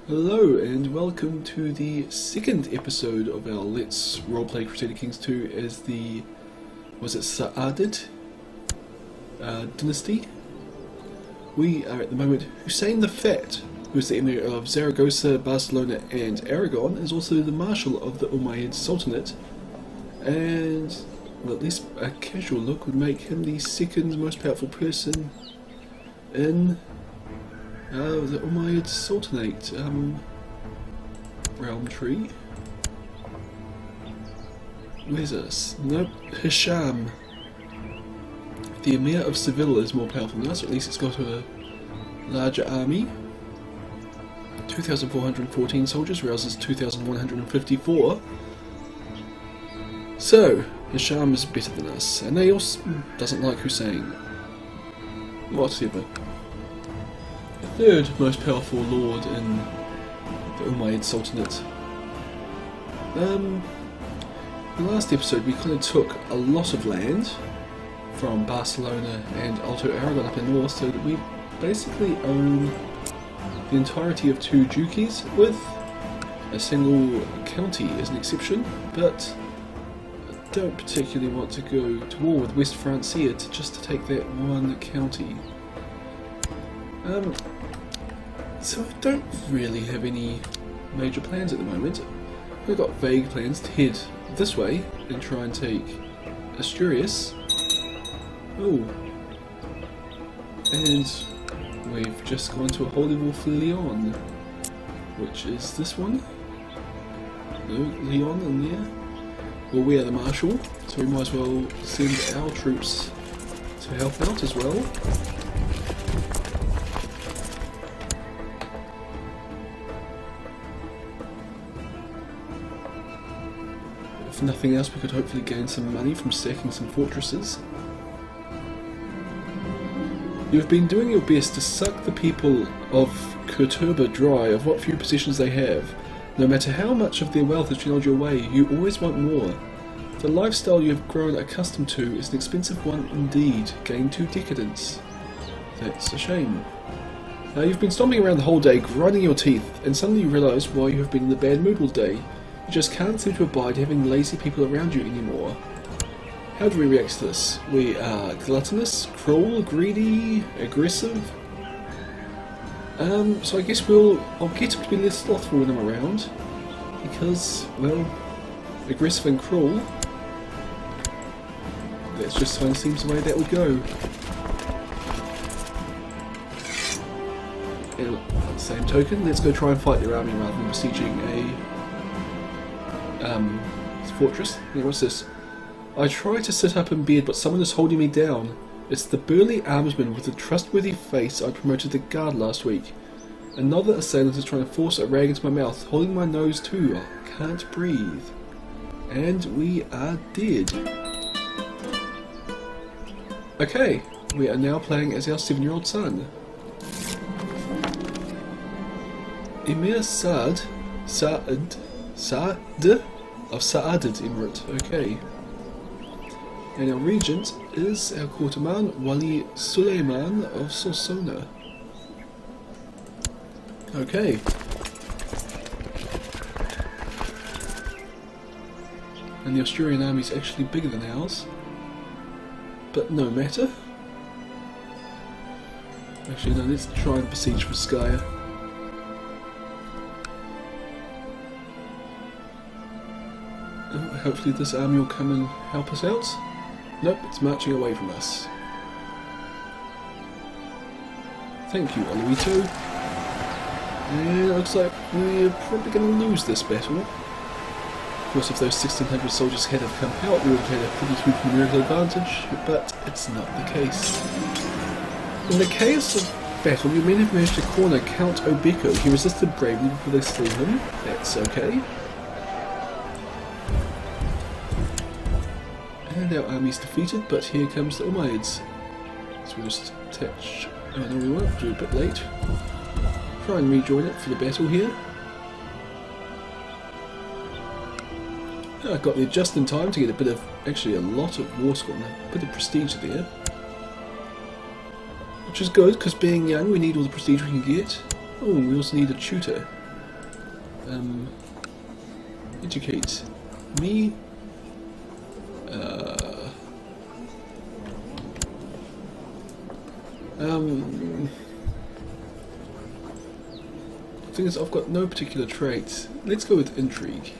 Hello and welcome to the second episode of our Let's Roleplay Crusader Kings 2 as the, was it Saadid Dynasty? We are at the moment Husayn the Fat, who is the Emir of Zaragoza, Barcelona and Aragon, is also the Marshal of the Ummayad Sultanate, and well, at least a casual look would make him the second most powerful person in the Ummayad Sultanate realm tree. Where's us? Nope, Hisham. The Emir of Seville is more powerful than us, or at least it's got a larger army. 2,414 soldiers, rouses 2,154. So, Hisham is better than us, and they also doesn't like Husayn. Whatever. Third most powerful lord in the Ummayad Sultanate. In the last episode we kind of took a lot of land from Barcelona and Alto Aragon up in north, so that we basically own the entirety of two duchies, with a single county as an exception, but I don't particularly want to go to war with West Francia just to take that one county. So I don't really have any major plans at the moment. We've got vague plans to head this way and try and take Asturians. Oh. And we've just gone to a holy war for Leon, which is this one. No, Leon in there. Well, we are the Marshal, so we might as well send our troops to help out as well. If nothing else, we could hopefully gain some money from sacking some fortresses. You have been doing your best to suck the people of Courtoba dry of what few possessions they have. No matter how much of their wealth is channeled your way, you always want more. The lifestyle you have grown accustomed to is an expensive one indeed, gained to decadence. That's a shame. You've been stomping around the whole day, grinding your teeth, and suddenly you realise why you have been in a bad mood all day. You just can't seem to abide having lazy people around you anymore. How do we react to this? We are gluttonous, cruel, greedy, aggressive. So I guess I'll get them to be less lustful when I'm around, because, well, aggressive and cruel, that's just kind of seems the way that would go. And on the same token, let's go try and fight their army rather than besieging a fortress. Yeah, what's this? I try to sit up in bed, but someone is holding me down. It's the burly armsman with the trustworthy face I promoted to guard last week. Another assailant is trying to force a rag into my mouth, holding my nose too. I can't breathe. And we are dead. Okay, we are now playing as our 7-year-old son. Emir Saad of Saadid Emirate, okay. And our regent is our Courtiman Wali Suleiman of Sorsona. Okay. And the Asturian army is actually bigger than ours. But no matter. Actually no, let's try and besiege Vizcaya. Hopefully this army will come and help us out. Nope, it's marching away from us. Thank you, Oluito. And it looks like we're probably going to lose this battle. Of course, if those 1,600 soldiers had have come out, we would have had a pretty huge numerical advantage, but it's not the case. In the chaos of battle, you may have managed to corner Count Obeko. He resisted bravely before they slew him. That's okay. And our army's defeated, but here comes the Ummayyads. So we'll just attach... Oh no, we won't, do a bit late. Try and rejoin it for the battle here. I got there just in time to get a bit of... actually a lot of war score, a bit of prestige there. Which is good, because being young we need all the prestige we can get. Oh, we also need a tutor. Educate me. Thing is, I've got no particular traits. Let's go with intrigue.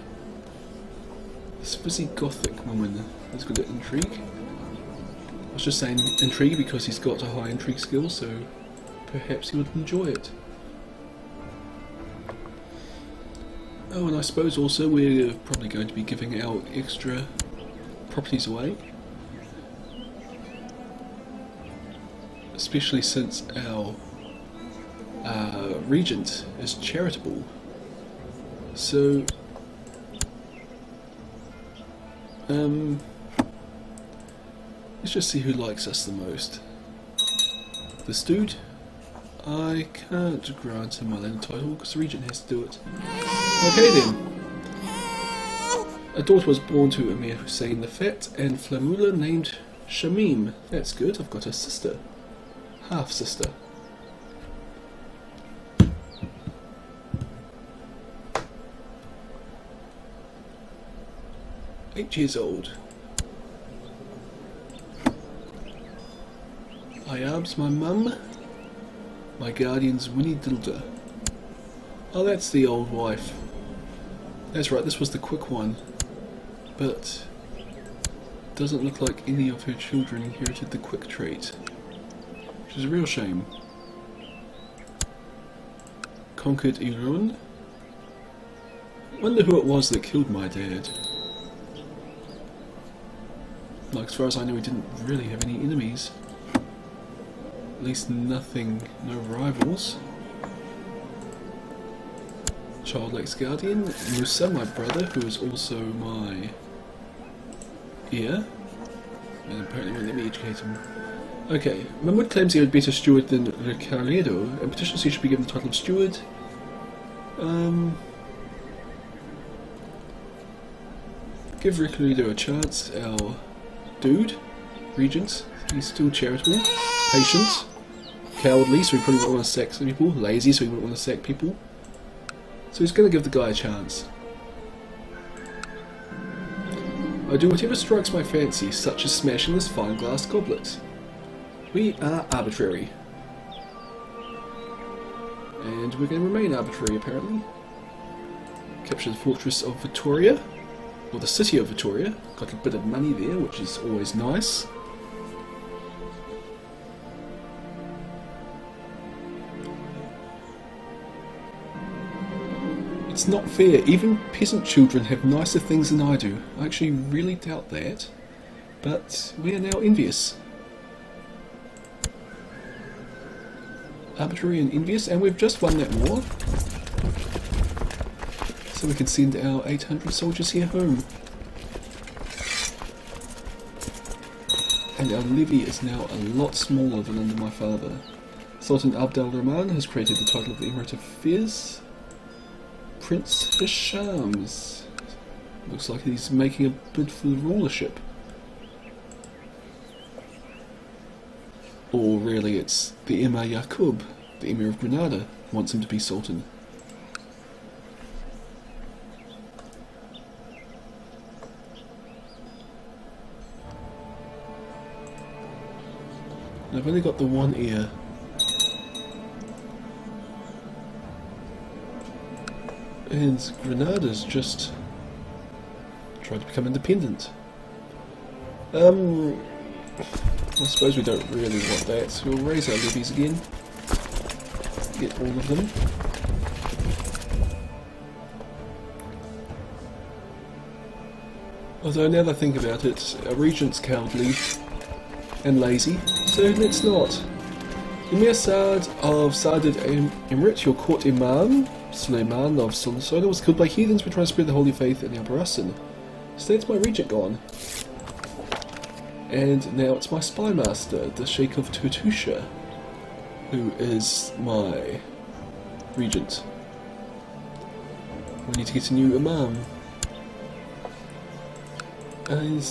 This fizzy gothic woman is good at intrigue. I was just saying intrigue because he's got a high intrigue skill, so perhaps he would enjoy it. Oh, and I suppose also we're probably going to be giving out extra properties away. Especially since our regent is charitable. So, let's just see who likes us the most. This dude? I can't grant him my land title because the regent has to do it. Okay then. A daughter was born to Emir Husayn the Fat and Flamula named Shamim. That's good, I've got a sister. Half sister. Eight years old. Ayab's my mum. My guardian's Winnie Dilda. Oh, that's the old wife. That's right, this was the quick one. But doesn't look like any of her children inherited the quick trait. Which is a real shame. Conquered Iran. Wonder who it was that killed my dad. Like, as far as I know, he didn't really have any enemies. At least nothing, no rivals. Child Lake's guardian. Musa, my brother, who is also my heir. And apparently won't let me educate him. Okay, Mahmud claims he would be better steward than Rosello, and petitions he should be given the title of steward. Give Rosello a chance, our dude, regent. He's still charitable, patient, cowardly, so he probably won't want to sack some people, lazy, so he won't want to sack people. So he's going to give the guy a chance. I do whatever strikes my fancy, such as smashing this fine glass goblet. We are arbitrary. And we're going to remain arbitrary, apparently. Capture the fortress of Vittoria, or the city of Vittoria. Got a bit of money there, which is always nice. It's not fair. Even peasant children have nicer things than I do. I actually really doubt that. But we are now envious. Arbitrary and envious, and we've just won that war. So we can send our 800 soldiers here home. And our levy is now a lot smaller than under my father. Sultan Abd-al-Rahman has created the title of the Emirate of Fez. Prince Hisham's. Looks like he's making a bid for the rulership. Or really it's the Emir Yaqub, the Emir of Granada, wants him to be Sultan. I've only got the one ear. And Granada's just tried to become independent. I suppose we don't really want that, so we'll raise our levies again. Get all of them. Although now that I think about it, our regent's cowardly and lazy, so let's not. Emir Saad of Saadid Emirate, your court imam, Suleiman of Sultan, was killed by heathens for trying to spread the holy faith in the Albarracin. So that's my regent gone. And now it's my spy master, the Sheikh of Turtusha, who is my regent. We need to get a new imam. And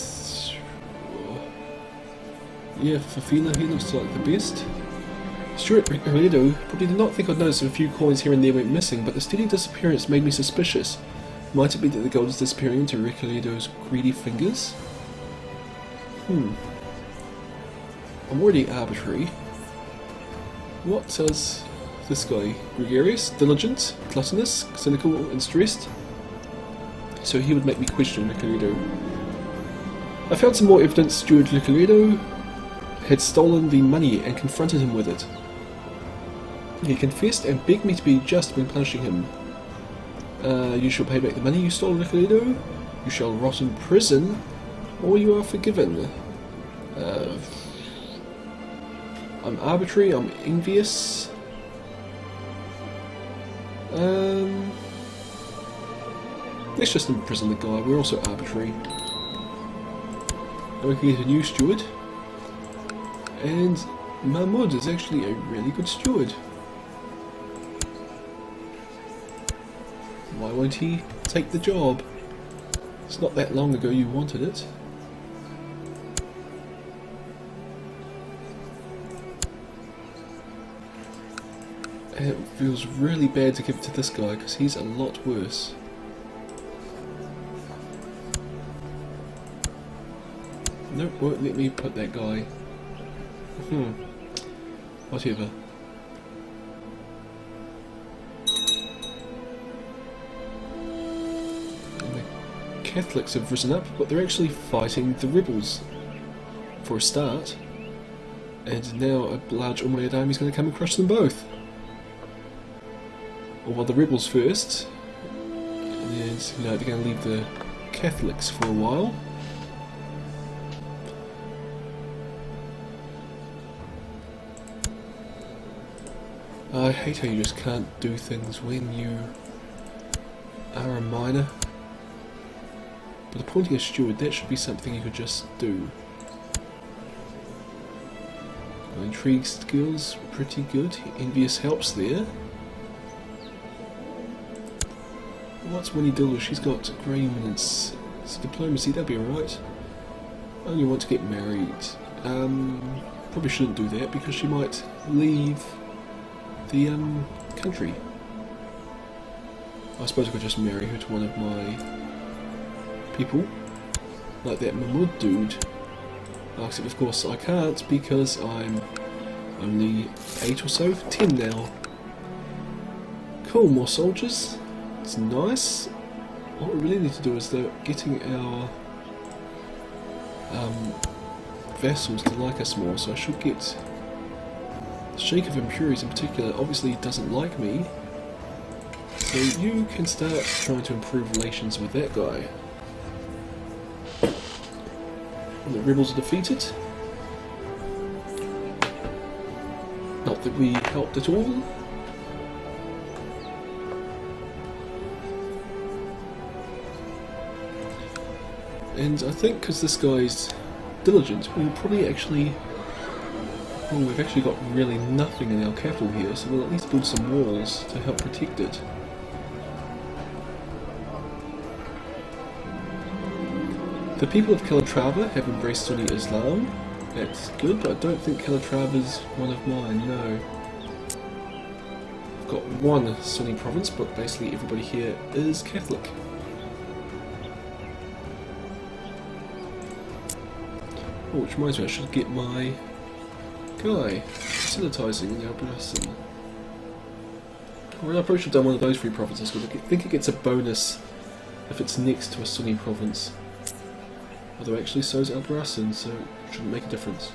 yeah, Fafila, he looks like the best. Stuart Rosello probably did not think I'd noticed if a few coins here and there went missing, but the steady disappearance made me suspicious. Might it be that the gold is disappearing into Rosello's greedy fingers? I'm already arbitrary. What does this guy? Gregarious, diligent, gluttonous, cynical, and stressed? So he would make me question Rosello. I found some more evidence. Stuart Rosello had stolen the money and confronted him with it. He confessed and begged me to be just when punishing him. You shall pay back the money you stole, Rosello. You shall rot in prison, or you are forgiven. I'm arbitrary, I'm envious. Let's just imprison the guy, we're also arbitrary. And we can get a new steward. And Mahmud is actually a really good steward. Why won't he take the job? It's not that long ago you wanted it. And it feels really bad to give it to this guy because he's a lot worse. Nope, won't let me put that guy. Whatever. And the Catholics have risen up, but they're actually fighting the rebels for a start. And now a large Ummayad army is going to come and crush them both. Or well, the rebels first. And they're going to leave the Catholics for a while. I hate how you just can't do things when you are a minor. But appointing a steward, that should be something you could just do. Intrigue skills, pretty good. Envious helps there. What's Winnie Dildo? She's got grey eminence. It's diplomacy, that'd be alright. I only want to get married. Probably shouldn't do that because she might leave the country. I suppose I could just marry her to one of my people, like that Mahmud dude. Except of course I can't because I'm only 8 or so, 10 now. Cool, more soldiers. It's nice. What we really need to do is getting our vassals to like us more, so I should get the Sheikh of Impurities in particular. Obviously he doesn't like me, so you can start trying to improve relations with that guy. And the rebels are defeated. Not that we helped at all. And I think because this guy's diligent, we'll probably actually... well, we've actually got really nothing in our capital here, so we'll at least build some walls to help protect it. The people of Calatrava have embraced Sunni Islam. That's good, but I don't think Calatrava's one of mine, no. I've got one Sunni province, but basically everybody here is Catholic. Oh, which reminds me, I should get my guy facilitizing the Alto. Well, I probably should have done one of those 3 provinces, because I think it gets a bonus if it's next to a Sunni province. Although actually so is Alto, so it shouldn't make a difference.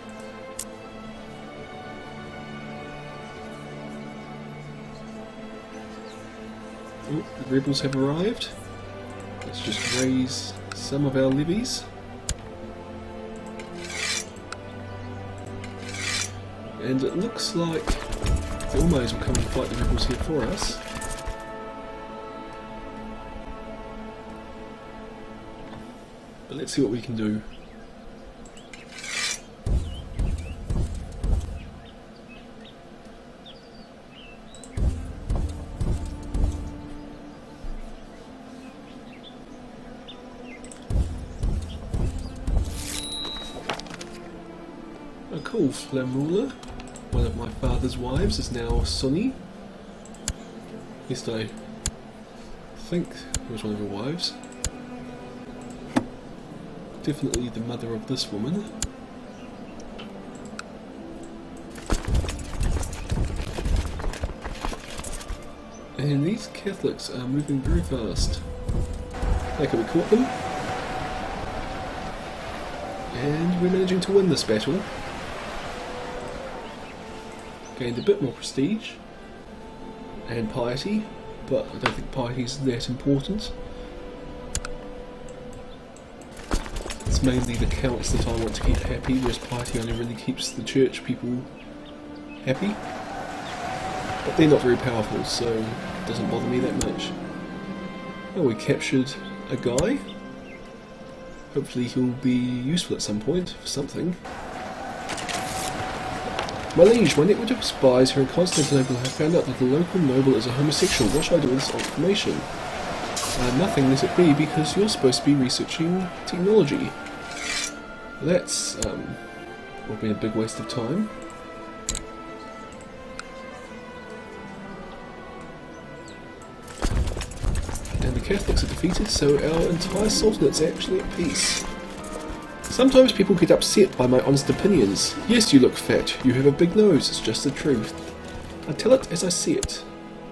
Oh, the rebels have arrived. Let's just raise some of our levies. And it looks like the Ummayyads will come and fight the rebels here for us. But let's see what we can do. A cool Flam ruler. One of my father's wives is now Sunni. At least I think it was one of her wives. Definitely the mother of this woman. And these Catholics are moving very fast. Okay, we caught them. And we're managing to win this battle. Gained a bit more prestige and piety, but I don't think piety is that important. It's mainly the counts that I want to keep happy, whereas piety only really keeps the church people happy. But they're not very powerful, so it doesn't bother me that much. Oh, we captured a guy. Hopefully he'll be useful at some point for something. My liege, my network of spies here in Constantinople have found out that the local noble is a homosexual. What should I do with this information? Nothing, let it be, because you're supposed to be researching technology. That's will be a big waste of time. And the Catholics are defeated, so our entire Sultanate's actually at peace. Sometimes people get upset by my honest opinions. Yes, you look fat. You have a big nose. It's just the truth. I tell it as I see it.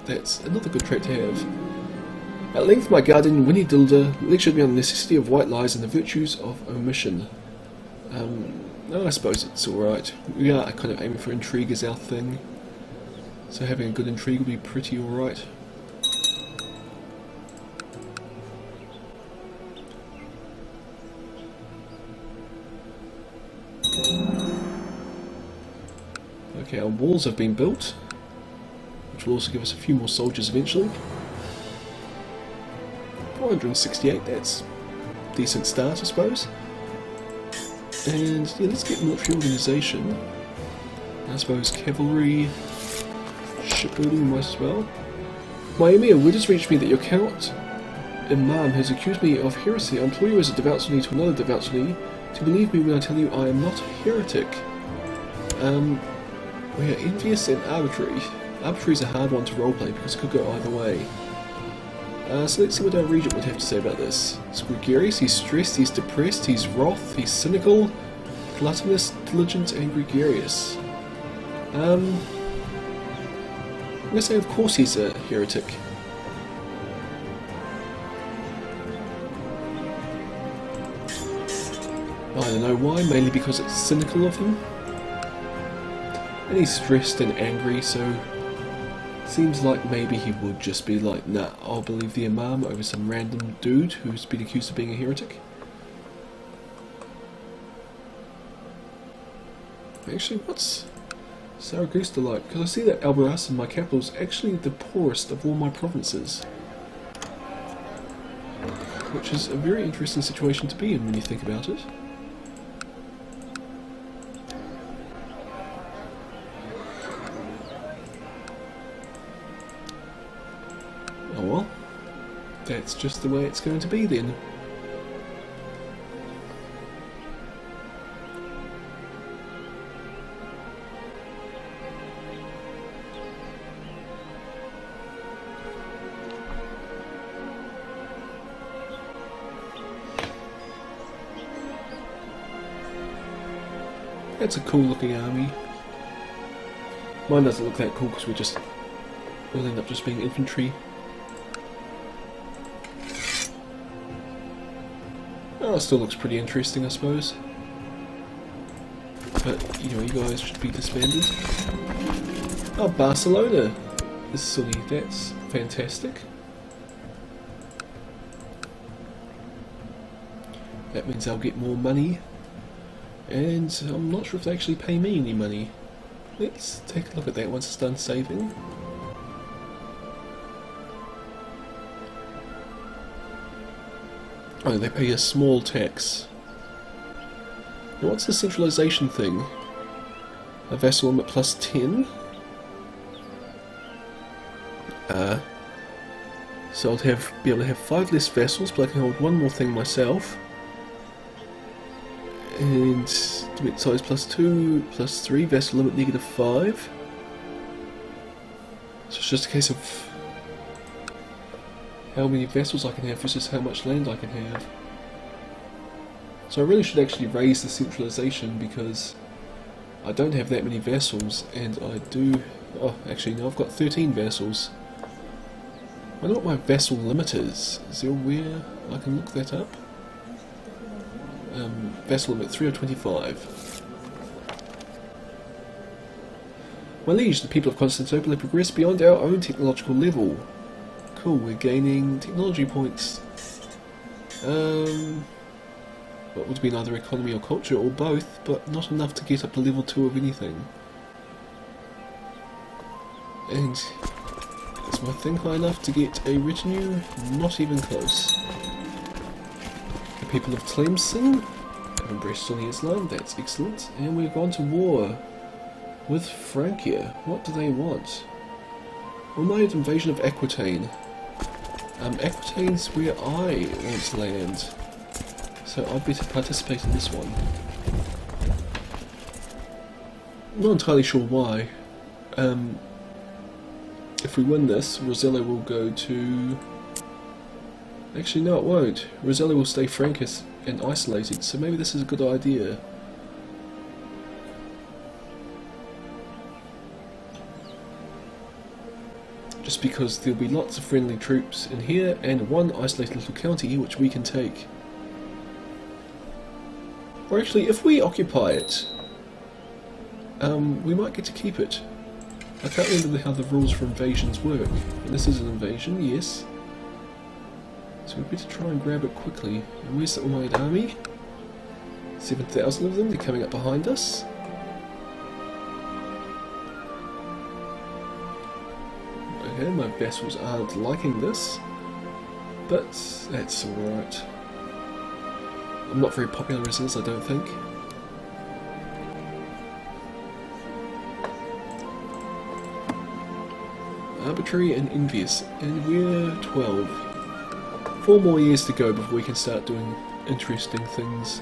That's another good trait to have. At length, my guardian, Winnie Dilder, lectured me on the necessity of white lies and the virtues of omission. I suppose it's alright. We are kind of aiming for intrigue as our thing. So having a good intrigue will be pretty alright. Okay, our walls have been built, which will also give us a few more soldiers eventually. 468, that's a decent start, I suppose. And yeah, let's get military organisation. I suppose cavalry, shipbuilding might as well. My Emir, word has reached me that your Count Imam has accused me of heresy. I implore you as a devout Sunni to another devout Sunni to believe me when I tell you I am not a heretic. We are envious and arbitrary. Arbitrary is a hard one to roleplay because it could go either way. So let's see what our regent would have to say about this. He's gregarious, he's stressed, he's depressed, he's wroth, he's cynical, gluttonous, diligent, and gregarious. I'm going to say of course he's a heretic. I don't know why, mainly because it's cynical of him. And he's stressed and angry, so seems like maybe he would just be like, nah, I'll believe the Imam over some random dude who's been accused of being a heretic. Actually, what's Saragossa like? Because I see that Albaraz, my capital, is actually the poorest of all my provinces. Which is a very interesting situation to be in when you think about it. Oh well, that's just the way it's going to be then. That's a cool looking army. Mine doesn't look that cool because we'll end up just being infantry. Oh, it still looks pretty interesting, I suppose. But, you know, you guys should be disbanded. Oh, Barcelona is Sunni. That's fantastic. That means I'll get more money. And I'm not sure if they actually pay me any money. Let's take a look at that once it's done saving. Oh, they pay a small tax. Now what's the centralisation thing? A vassal limit plus 10? So I'll be able to have 5 less vassals, but I can hold one more thing myself. And Limit size +2, +3, vessel limit -5. So it's just a case of how many vessels I can have versus how much land I can have. So I really should actually raise the centralization because I don't have that many vessels, and I do... Oh, actually no, I've got 13 vessels. I wonder what my vessel limit is. Is there a where I can look that up? Vessel limit 325. My liege, the people of Constantinople have progressed beyond our own technological level. Cool, we're gaining technology points. What would be neither economy or culture, or both, but not enough to get up to level 2 of anything. And is my thing high enough to get a retinue? Not even close. The people of Tlemcen have embraced Sunni Islam, that's excellent. And we've gone to war with Francia. What do they want? Ummayad invasion of Aquitaine. Aquitaine's where I want to land. So I'd better participate in this one. I'm not entirely sure why. If we win this, Rosello will go to... Actually no, it won't. Rosello will stay Francus and isolated, so maybe this is a good idea. Just because there'll be lots of friendly troops in here and one isolated little county which we can take. Or actually, if we occupy it, we might get to keep it. I can't remember how the rules for invasions work. And this is an invasion, yes. So we better try and grab it quickly. And where's the Ummayad army? 7,000 of them, they're coming up behind us. Okay, my vessels aren't liking this, but that's alright. I'm not very popular as is, I don't think. Arbitrary and envious, and we're 12. 4 more years to go before we can start doing interesting things.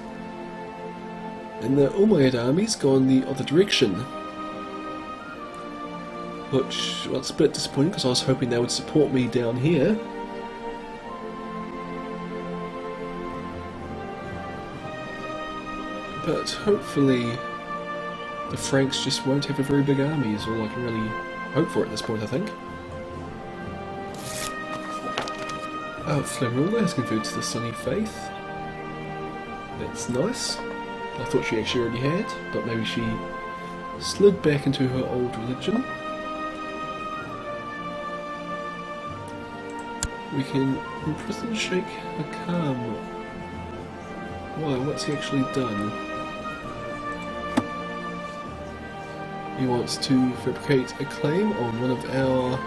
And the Ummayad army's gone the other direction. Which, well, it's a bit disappointing because I was hoping they would support me down here. But hopefully the Franks just won't have a very big army is all I can really hope for at this point, I think. Oh, Flamerula has converted to the Sunni faith. That's nice. I thought she actually already had, but maybe she slid back into her old religion. We can imprison Sheikh Hakam. Why? What's he actually done? He wants to fabricate a claim on one of our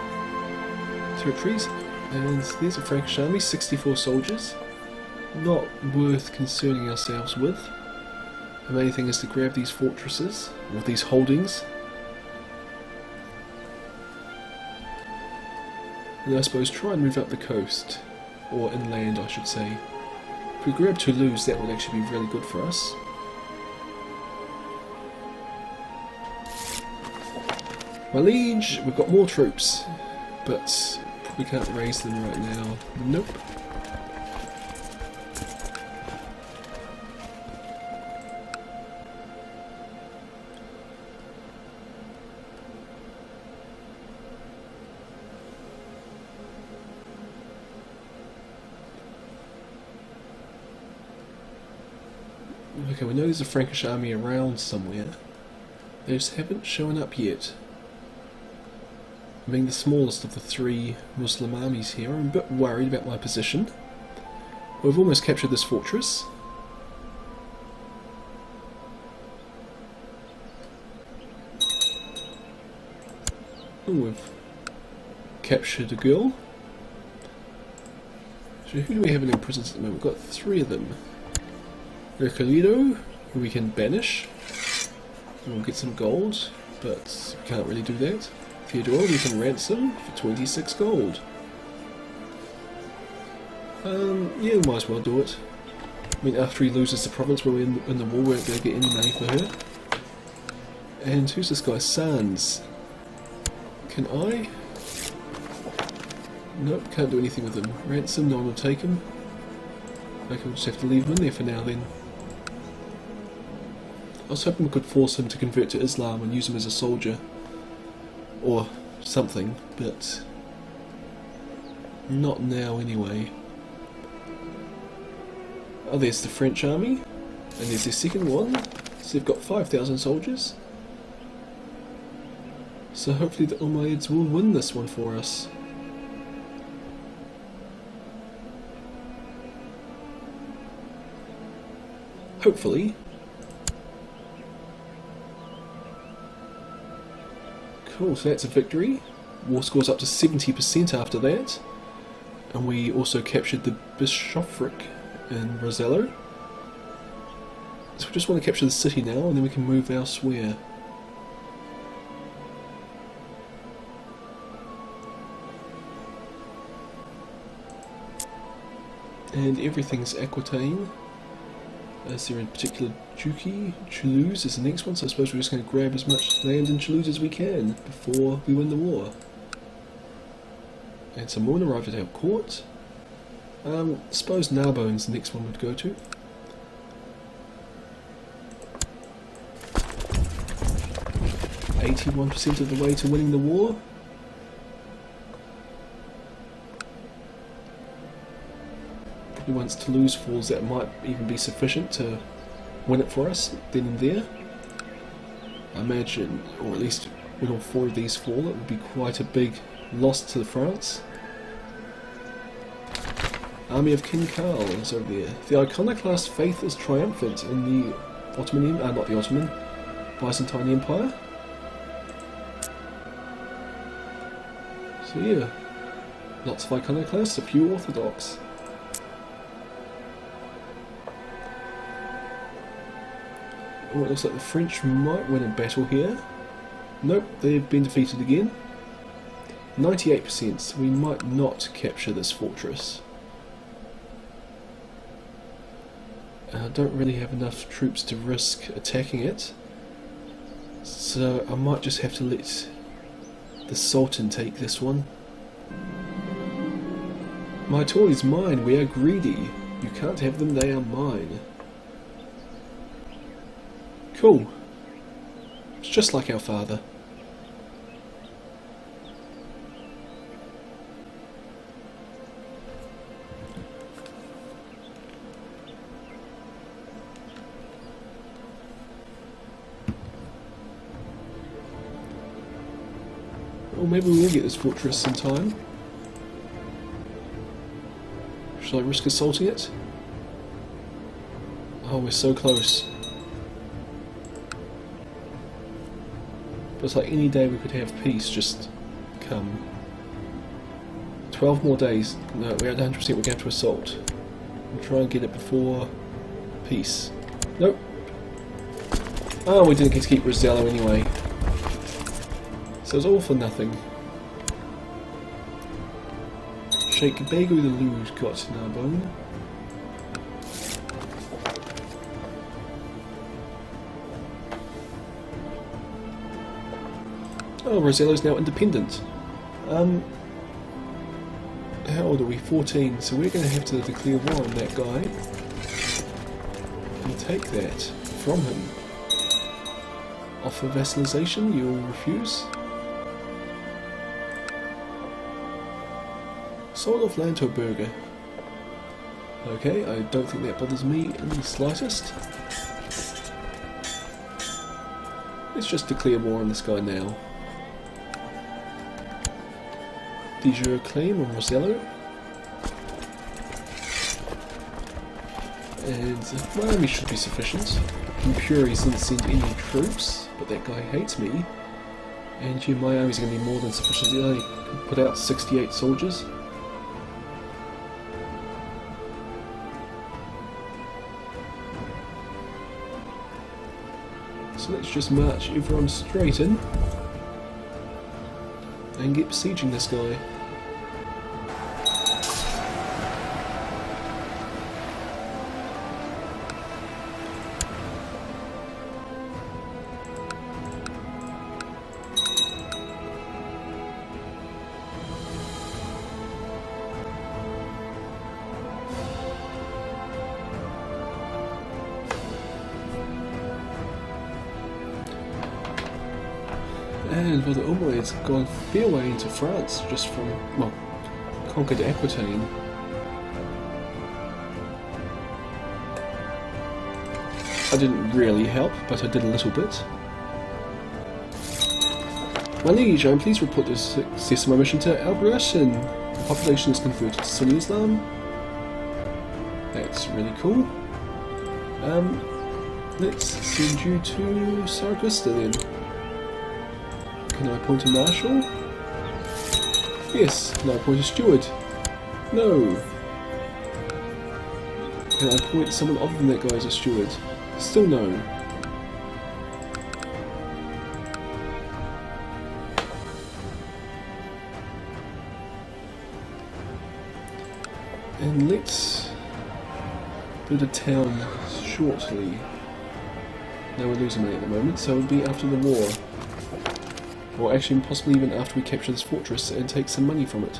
territories, and there's a Frankish army, 64 soldiers. Not worth concerning ourselves with. The main thing is to grab these fortresses, or these holdings. And I suppose try and move up the coast, or inland I should say. If we grab Toulouse, that would actually be really good for us. My liege, we've got more troops, but we can't raise them right now. Nope. Okay, we know there's a Frankish army around somewhere. They just haven't shown up yet. Being the smallest of the 3 Muslim armies here, I'm a bit worried about my position. We've almost captured this fortress. Oh, we've captured a girl. So who do we have in prisons at the moment? We've got 3 of them. Rosello, who we can banish. And we'll get some gold, but we can't really do that. Theodore, we can ransom for 26 gold. Yeah, might as well do it. I mean, after he loses the province when we're in the war, we won't be able to get any money for her. And who's this guy? Sans. Can I? Nope, can't do anything with him. Ransom, no one will take him. Okay, we'll just have to leave him in there for now then. I was hoping we could force him to convert to Islam and use him as a soldier. Or something, but not now anyway. Oh, there's the French army, and there's their second one, so they've got 5,000 soldiers. So hopefully the Ummayyads will win this one for us. Hopefully. Cool, so that's a victory. War score's up to 70% after that. And we also captured the bishopric in Rosello. So we just want to capture the city now, and then we can move elsewhere. And everything's Aquitaine. Is there a particular duchy? Toulouse is the next one, so I suppose we're just going to grab as much land in Toulouse as we can before we win the war. And some more arrived at our court. Suppose Narbone's the next one would go to. %81 of the way to winning the war. Probably once Toulouse falls, that might even be sufficient to win it for us then and there. I imagine, or at least when all four of these fall, it would be quite a big loss to France. Army of King Karl is over there. The iconoclast faith is triumphant in the Ottoman, not the Ottoman, Byzantine Empire. So yeah, lots of iconoclasts, a few Orthodox. Oh, it looks like the French might win a battle here. Nope, they've been defeated again. 98%, so we might not capture this fortress. I don't really have enough troops to risk attacking it, so I might just have to let the Sultan take this one. My toy is mine, we are greedy. You can't have them, they are mine. Cool. It's just like our father. Or maybe we will get this fortress in time. Shall I risk assaulting it? Oh, we're so close. But it's like any day we could have peace just come. 12 more days. No, we're at 100%, we're going to have to assault. We'll try and get it before peace. Nope. Oh, we didn't get to keep Rosello anyway. So it's all for nothing. Sheikh Bego the Lewd got Narbonne. Oh, Rosello's now independent. How old are we? 14. So we're going to have to declare war on that guy and take that from him. Offer vassalization, you will refuse. Sold off land to a burgher. Okay, I don't think that bothers me in the slightest. Let's just declare war on this guy now. De jure claim on Rosello. And my army should be sufficient. Imperials didn't send any troops, but that guy hates me. And yeah, my army's going to be more than sufficient. It only put out 68 soldiers. So let's just march everyone straight in and get besieging this guy. And well, the Ummayad's gone fair way into France just from, well, conquered Aquitaine. I didn't really help, but I did a little bit. My liege, I am pleased to report the success of my mission to Aragon. The population is converted to Sunni Islam. That's really cool. Let's send you to Saragossa then. Can I appoint a marshal? Yes. Can I appoint a steward? No. Can I appoint someone other than that guy as a steward? Still no. And let's build a town shortly. Now we're losing money at the moment, so it'll be after the war. Or actually possibly even after we capture this fortress and take some money from it.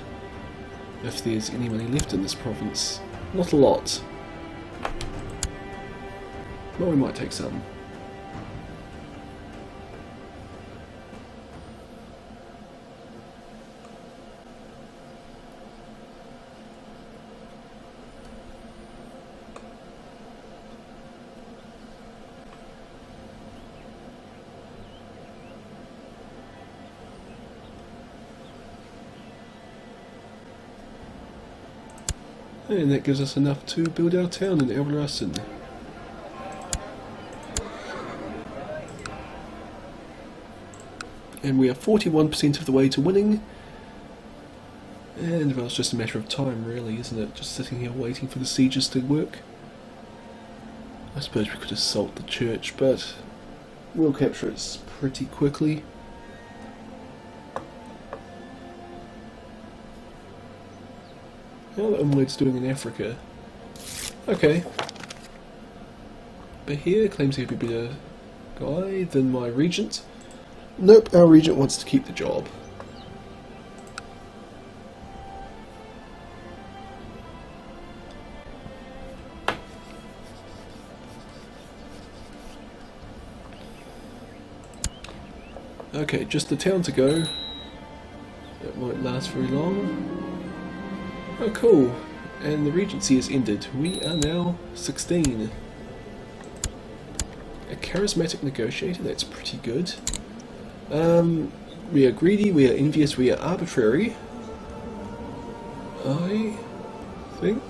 If there's any money left in this province. Not a lot. But we might take some. And that gives us enough to build our town in Aragon. And we are 41% of the way to winning. And well, it's just a matter of time really, isn't it? Just sitting here waiting for the sieges to work. I suppose we could assault the church, but we'll capture it pretty quickly. How are the Ummayad's doing in Africa? Okay. But here claims he'll be a better guy than my regent. Nope, our regent wants to keep the job. Okay, just the town to go. It won't last very long. Oh cool, and the regency is ended. We are now 16. A charismatic negotiator, that's pretty good. We are greedy, we are envious, we are arbitrary. I think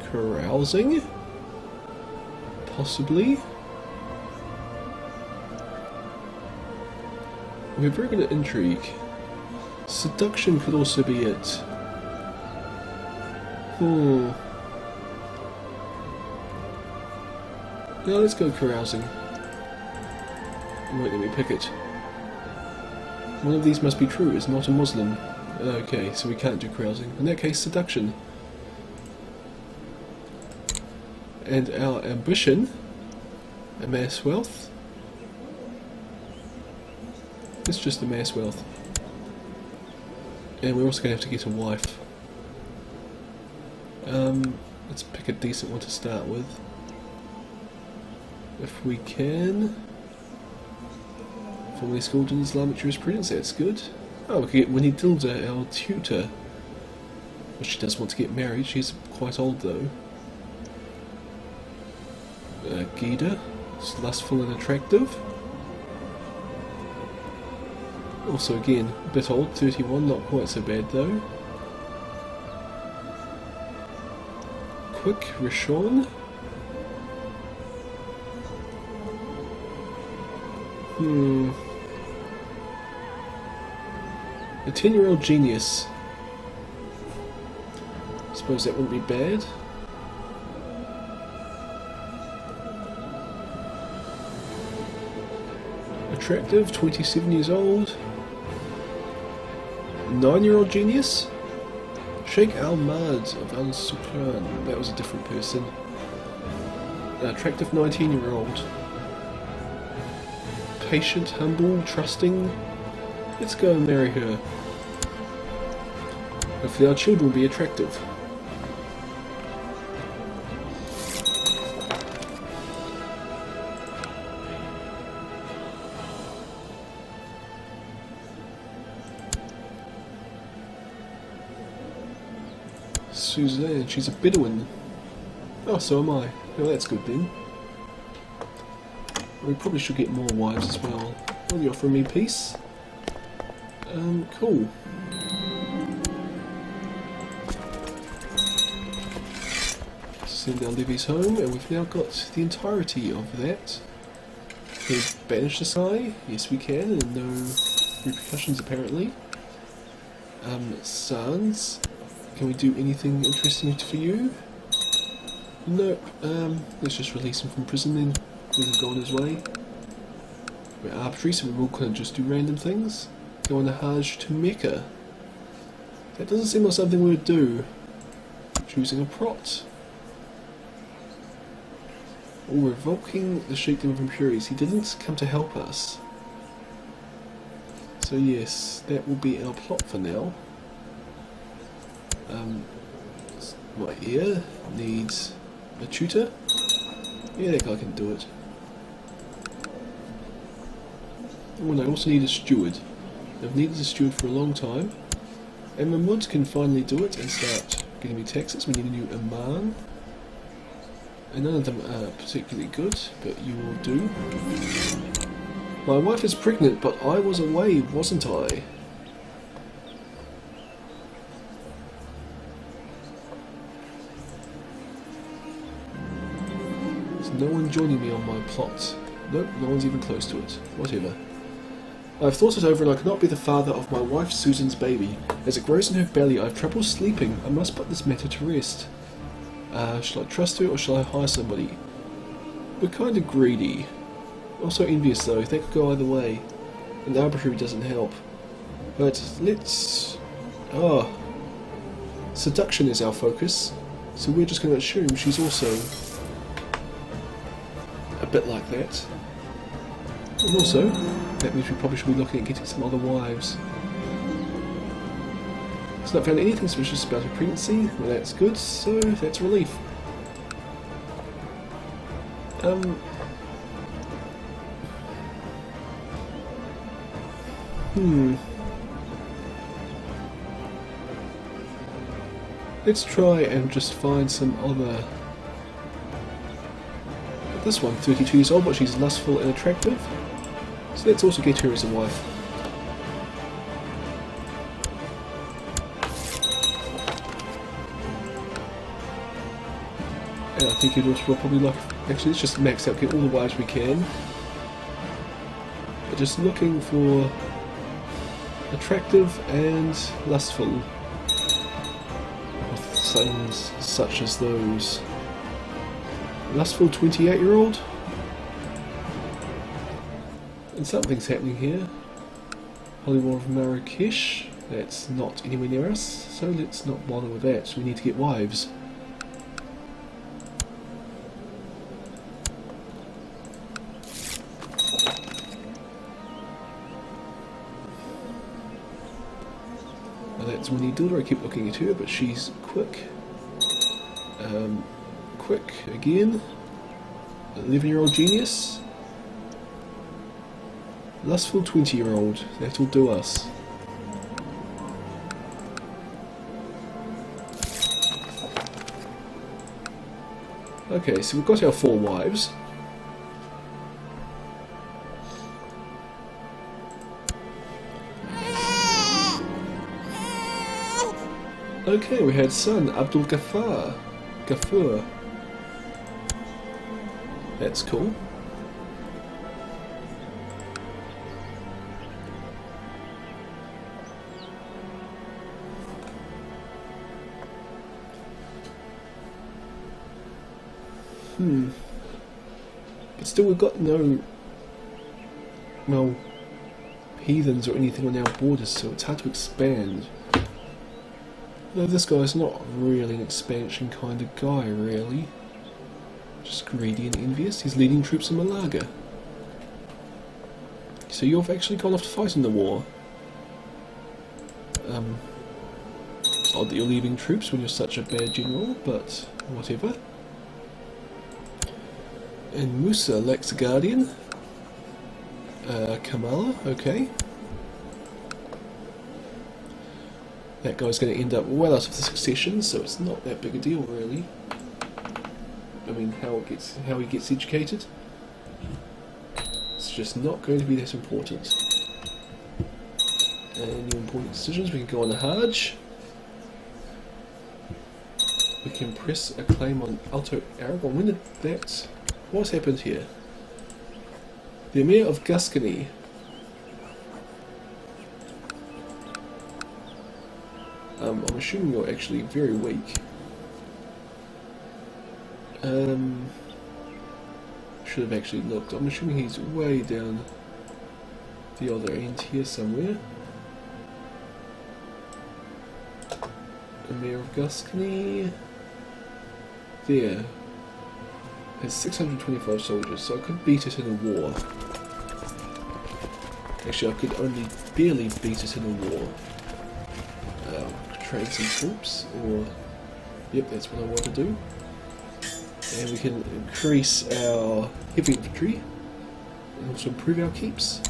carousing? Possibly. We're very good at intrigue. Seduction could also be it. Now let's go carousing. Wait, let me pick it. One of these must be true, it's not a Muslim. Okay, so we can't do carousing. In that case, seduction. And our ambition, amass wealth. It's just amass wealth. And we're also going to have to get a wife. Let's pick a decent one to start with. If we can. Formerly schooled in Islamic jurisprudence, that's good. Oh, we can get Winnie Dilda, our tutor. Well, she does want to get married, she's quite old though. Gida, it's lustful and attractive. Also again, a bit old, 31, not quite so bad though. Quick, Rishon. A 10-year-old genius. I suppose that wouldn't be bad. Attractive, 27 years old. 9-year-old genius. Sheikh Al-Mad of Sultan. That was a different person. Attractive 19-year-old. Patient, humble, trusting. Let's go and marry her. Hopefully our children will be attractive. Suzanne, she's a Bedouin. Oh, so am I. Well, that's good then. We probably should get more wives as well. Oh, you're offering me peace? Cool. Send our levies home, and we've now got the entirety of that. Can we banish this guy? Yes, we can, and no repercussions apparently. Sons, can we do anything interesting for you? Nope. Let's just release him from prison then. Let him go on his way. We're arbitrary, so we will kind of just do random things. Go on a Hajj to Mecca. That doesn't seem like something we would do. Choosing a prot. Oh, revoking the Sheikdom of Impurities. He didn't come to help us. So yes, that will be our plot for now. My heir needs a tutor. Yeah, that guy can do it. Oh, and I also need a steward. I've needed a steward for a long time. And Mahmud can finally do it and start getting me taxes. We need a new Imam. And none of them are particularly good, but you will do. My wife is pregnant, but I was away, wasn't I? There's no one joining me on my plot. Nope, no one's even close to it. Whatever. I've thought it over and I cannot be the father of my wife Susan's baby. As it grows in her belly, I have trouble sleeping. I must put this matter to rest. Shall I trust her or shall I hire somebody? We're kind of greedy. Also envious though, that could go either way. And arbitrary doesn't help. But let's... seduction is our focus. So we're just going to assume she's also a bit like that. And also, that means we probably should be looking at getting some other wives. It's not found anything suspicious about her pregnancy. Well, that's good, so that's a relief. Let's try and just find some other... This one, 32 years old, but she's lustful and attractive. So let's also get her as a wife. And I think you'd also probably like... Actually, let's just max out, get all the wives we can. But just looking for... attractive and lustful. With sons such as those. Lustful 28-year-old? And something's happening here. Holy War of Marrakesh. That's not anywhere near us, so let's not bother with that. We need to get wives. That's Winnie Daughter. I keep looking at her, but she's quick. Quick again. 11-year-old genius. Lustful 20-year-old. That'll do us. Okay, so we've got our 4 wives. Okay, we had son Abdul Ghaffar. Ghaffur. That's cool. But still, we've got no, well, heathens or anything on our borders, so it's hard to expand. Though this guy's not really an expansion kind of guy, really. Just greedy and envious. He's leading troops in Malaga. So you've actually gone off to fight in the war. It's odd that you're leaving troops when you're such a bad general, but whatever. And Musa elects a guardian. Kamala, okay. That guy's going to end up well out of the succession, so it's not that big a deal, really. I mean, how he gets educated, it's just not going to be that important. Any important decisions? We can go on a Hajj. We can press a claim on Alto Aragon. When did that... What's happened here? The Emir of Gascony. I'm assuming you're actually very weak. Should have actually looked. I'm assuming he's way down the other end here somewhere. Emir of Gascony. There. Has 625 soldiers, so I could beat it in a war. Actually, I could only barely beat it in a war. Train some troops, or... Yep, that's what I want to do. And we can increase our heavy infantry, and also improve our keeps.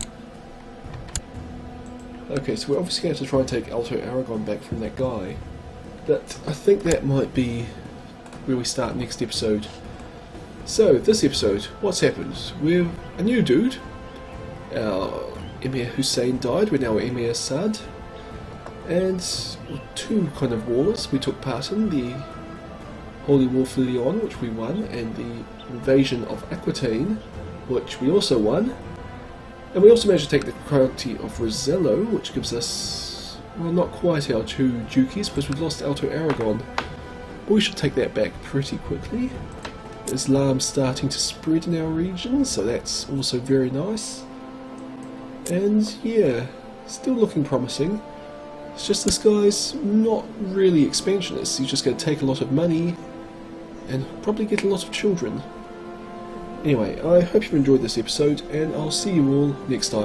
Okay, so we're obviously going to have to try and take Alto Aragon back from that guy. But I think that might be where we start next episode. So, this episode, what's happened? We're a new dude. Our Emir Husayn died, we're now Emir Saadid. And two kind of wars we took part in, the Holy War for Lyon, which we won, and the invasion of Aquitaine, which we also won. And we also managed to take the County of Rosello, which gives us, well, not quite our two duchies, because we've lost Alto Aragon. But we should take that back pretty quickly. Islam's starting to spread in our region, so that's also very nice. And yeah, still looking promising. It's just this guy's not really expansionist. He's just going to take a lot of money and probably get a lot of children. Anyway, I hope you've enjoyed this episode, and I'll see you all next time.